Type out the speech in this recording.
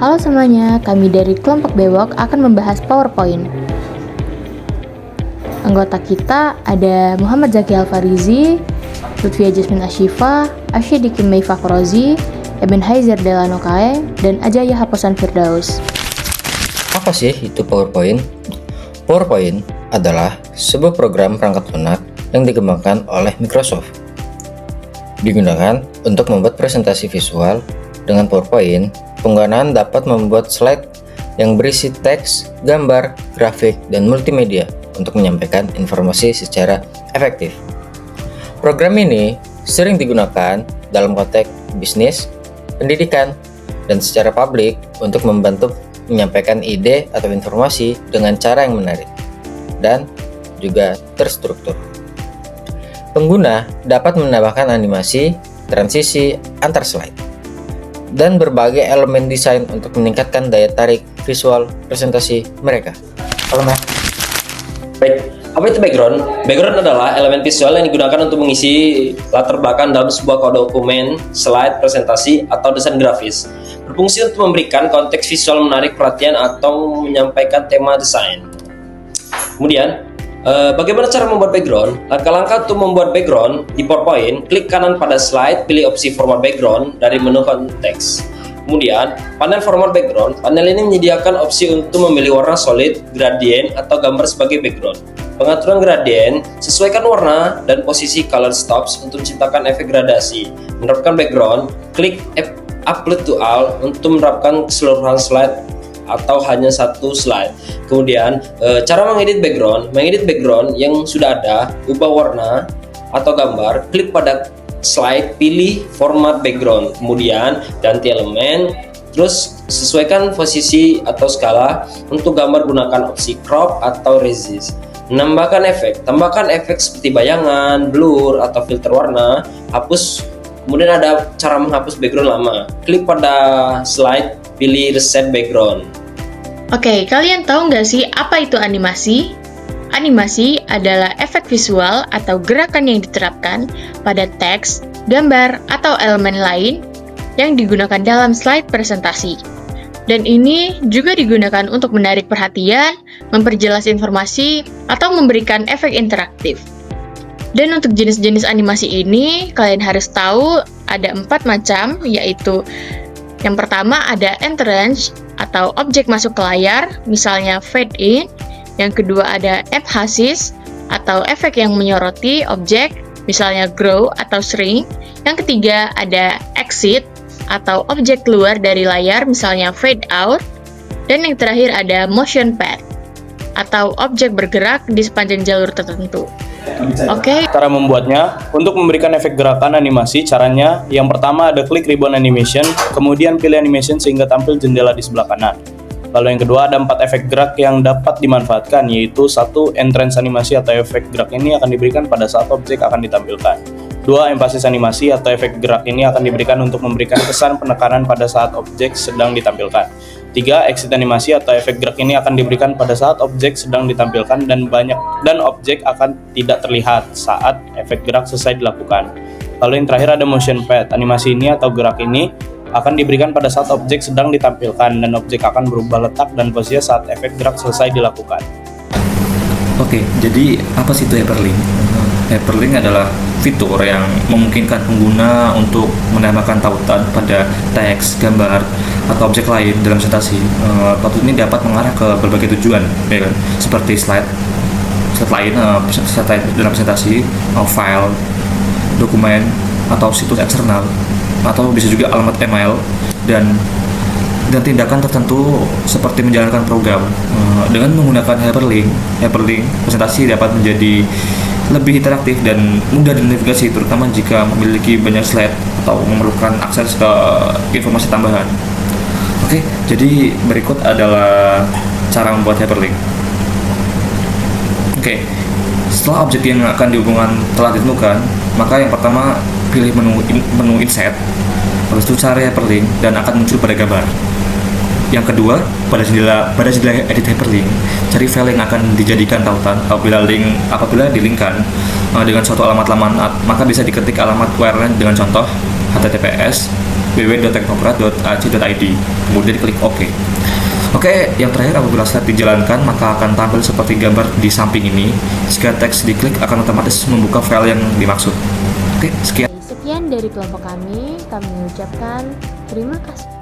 Halo semuanya, kami dari kelompok Bewok akan membahas PowerPoint. Anggota kita ada Muhammad Zaki Alfarizi, Lutfia Jasmine Ashifa, Ashidikim Mei Fakrozi, Eben Haizer Delano Kae, dan Ajaya Haposan Firdaus. Apa sih itu PowerPoint? PowerPoint adalah sebuah program perangkat lunak yang dikembangkan oleh Microsoft. Digunakan untuk membuat presentasi visual. Dengan PowerPoint, penggunaan dapat membuat slide yang berisi teks, gambar, grafik, dan multimedia untuk menyampaikan informasi secara efektif. Program ini sering digunakan dalam konteks bisnis, pendidikan, dan secara publik untuk membantu menyampaikan ide atau informasi dengan cara yang menarik dan juga terstruktur. Pengguna dapat menambahkan animasi, transisi antar slide, dan berbagai elemen desain untuk meningkatkan daya tarik visual presentasi mereka. Halo, Mas. Baik, apa itu background? Background adalah elemen visual yang digunakan untuk mengisi latar belakang dalam sebuah dokumen, slide, presentasi, atau desain grafis. Berfungsi untuk memberikan konteks visual menarik perhatian atau menyampaikan tema desain. Kemudian, bagaimana cara membuat background? Langkah-langkah untuk membuat background di PowerPoint, klik kanan pada slide, pilih opsi format background dari menu konteks. Kemudian, panel format background. Panel ini menyediakan opsi untuk memilih warna solid, gradient, atau gambar sebagai background. Pengaturan gradient, sesuaikan warna dan posisi color stops untuk menciptakan efek gradasi. Menerapkan background, klik upload to all untuk menerapkan keseluruhan slide atau hanya satu slide. Kemudian cara mengedit background yang sudah ada, ubah warna atau gambar, klik pada slide, pilih format background, kemudian ganti elemen, terus sesuaikan posisi atau skala. Untuk gambar gunakan opsi crop atau resist. Menambahkan efek, tambahkan efek seperti bayangan, blur, atau filter warna. Hapus, kemudian ada cara menghapus background lama, klik pada slide, pilih reset background. Oke, kalian tahu nggak sih apa itu animasi? Animasi adalah efek visual atau gerakan yang diterapkan pada teks, gambar, atau elemen lain yang digunakan dalam slide presentasi. Dan ini juga digunakan untuk menarik perhatian, memperjelas informasi, atau memberikan efek interaktif. Dan untuk jenis-jenis animasi ini, kalian harus tahu ada 4 macam, yaitu yang pertama ada entrance atau objek masuk ke layar, misalnya fade in. Yang kedua ada emphasis atau efek yang menyoroti objek, misalnya grow atau shrink. Yang ketiga ada exit atau objek keluar dari layar, misalnya fade out. Dan yang terakhir ada motion path atau objek bergerak di sepanjang jalur tertentu. Oke. Cara membuatnya, untuk memberikan efek gerakan animasi, caranya yang pertama ada klik ribbon animation, kemudian pilih animation sehingga tampil jendela di sebelah kanan. Lalu yang kedua ada 4 efek gerak yang dapat dimanfaatkan, yaitu 1. Entrance animasi atau efek gerak ini akan diberikan pada saat objek akan ditampilkan. 2. Emphasis animasi atau efek gerak ini akan diberikan untuk memberikan kesan penekanan pada saat objek sedang ditampilkan. 3. Exit animasi atau efek gerak ini akan diberikan pada saat objek sedang ditampilkan dan objek akan tidak terlihat saat efek gerak selesai dilakukan. Lalu yang terakhir ada motion path. Animasi ini atau gerak ini akan diberikan pada saat objek sedang ditampilkan dan objek akan berubah letak dan posisi saat efek gerak selesai dilakukan. Oke, jadi apa sih itu hyperlink? Hyperlink adalah fitur yang memungkinkan pengguna untuk menambahkan tautan pada teks, gambar, atau objek lain dalam presentasi. Tautan ini dapat mengarah ke berbagai tujuan, ya kan? Seperti slide lain, slide dalam presentasi, file, dokumen, atau situs eksternal, atau bisa juga alamat email dan tindakan tertentu seperti menjalankan program. Dengan menggunakan hyperlink presentasi dapat menjadi lebih interaktif dan mudah dinavigasi, terutama jika memiliki banyak slide atau memerlukan akses ke informasi tambahan. Oke, jadi berikut adalah cara membuat hyperlink. Oke, setelah objek yang akan dihubungkan telah ditemukan, maka yang pertama pilih menu insert, habis itu cari hyperlink dan akan muncul pada gambar. Yang kedua, pada jendela edit hyperlink, cari file yang akan dijadikan tautan. Apabila dilingkan dengan suatu alamat laman, maka bisa diketik alamat URL dengan contoh https www.teknoprat.ac.id, kemudian klik OK. Oke, yang terakhir apabila slide dijalankan maka akan tampil seperti gambar di samping ini. Jika teks diklik akan otomatis membuka file yang dimaksud. Oke, sekian. Sekian dari kelompok kami mengucapkan terima kasih.